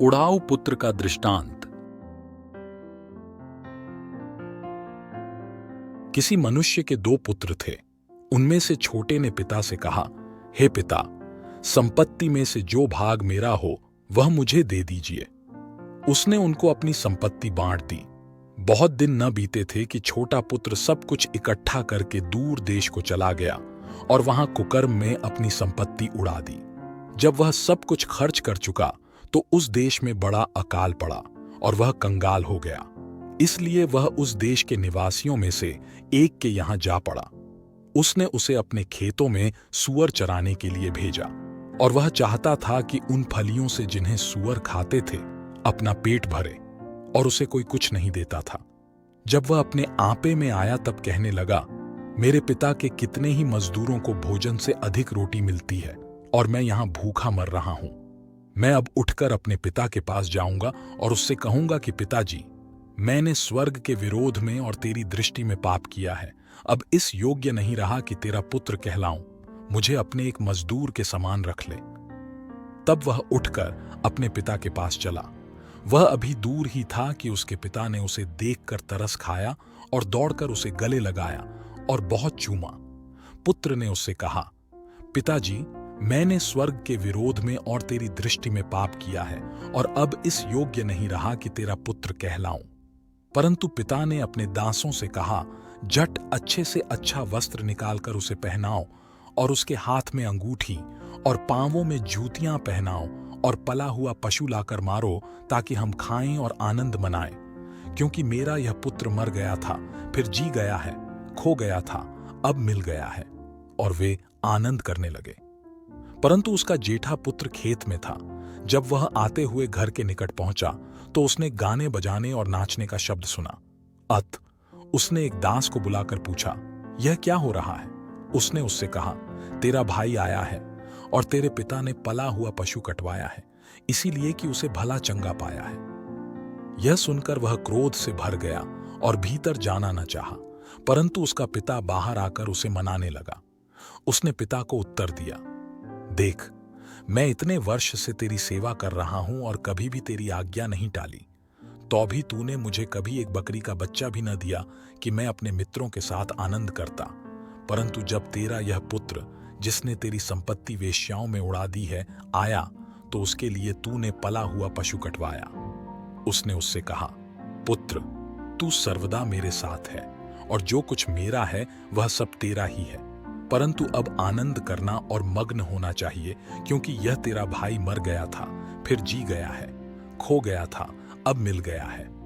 उड़ाऊ पुत्र का दृष्टांत। किसी मनुष्य के दो पुत्र थे। उनमें से छोटे ने पिता से कहा, हे पिता, संपत्ति में से जो भाग मेरा हो वह मुझे दे दीजिए। उसने उनको अपनी संपत्ति बांट दी। बहुत दिन न बीते थे कि छोटा पुत्र सब कुछ इकट्ठा करके दूर देश को चला गया और वहां कुकर्म में अपनी संपत्ति उड़ा दी। जब वह सब कुछ खर्च कर चुका तो उस देश में बड़ा अकाल पड़ा और वह कंगाल हो गया। इसलिए वह उस देश के निवासियों में से एक के यहां जा पड़ा। उसने उसे अपने खेतों में सूअर चराने के लिए भेजा और वह चाहता था कि उन फलियों से जिन्हें सूअर खाते थे अपना पेट भरे, और उसे कोई कुछ नहीं देता था। जब वह अपने आपे में आया तब कहने लगा, मेरे पिता के कितने ही मजदूरों को भोजन से अधिक रोटी मिलती है और मैं यहां भूखा मर रहा हूं। मैं अब उठकर अपने पिता के पास जाऊंगा और उससे कहूंगा कि पिताजी, मैंने स्वर्ग के विरोध में और तेरी दृष्टि में पाप किया है। अब इस योग्य नहीं रहा कि तेरा पुत्र कहलाऊं। मुझे अपने एक मजदूर के समान रख ले। तब वह उठकर अपने पिता के पास चला। वह अभी दूर ही था कि उसके पिता ने उसे देखकर तरस खाया और दौड़कर उसे गले लगाया और बहुत चूमा। पुत्र ने उससे कहा, पिताजी, मैंने स्वर्ग के विरोध में और तेरी दृष्टि में पाप किया है और अब इस योग्य नहीं रहा कि तेरा पुत्र कहलाऊं। परंतु पिता ने अपने दासों से कहा, झट अच्छे से अच्छा वस्त्र निकालकर उसे पहनाओ और उसके हाथ में अंगूठी और पांवों में जूतियां पहनाओ और पला हुआ पशु लाकर मारो, ताकि हम खाएं और आनंद मनाएं। क्योंकि मेरा यह पुत्र मर गया था, फिर जी गया है, खो गया था, अब मिल गया है। और वे आनंद करने लगे। परंतु उसका जेठा पुत्र खेत में था। जब वह आते हुए घर के निकट पहुंचा तो उसने गाने बजाने और नाचने का शब्द सुना। उसने एक दास को बुलाकर पूछा, यह क्या हो रहा है? उसने उससे कहा, तेरा भाई आया है और तेरे पिता ने पला हुआ पशु कटवाया है, इसीलिए कि उसे भला चंगा पाया है। यह सुनकर वह क्रोध से भर गया और भीतर जाना न चाहा, परंतु उसका पिता बाहर आकर उसे मनाने लगा। उसने पिता को उत्तर दिया, देख, मैं इतने वर्ष से तेरी सेवा कर रहा हूं और कभी भी तेरी आज्ञा नहीं टाली, तो भी तूने मुझे कभी एक बकरी का बच्चा भी न दिया कि मैं अपने मित्रों के साथ आनंद करता। परंतु जब तेरा यह पुत्र, जिसने तेरी संपत्ति वेश्याओं में उड़ा दी है, आया तो उसके लिए तूने पला हुआ पशु कटवाया। उसने उससे कहा, पुत्र, तू सर्वदा मेरे साथ है और जो कुछ मेरा है वह सब तेरा ही है। परंतु अब आनंद करना और मग्न होना चाहिए, क्योंकि यह तेरा भाई मर गया था, फिर जी गया है, खो गया था, अब मिल गया है।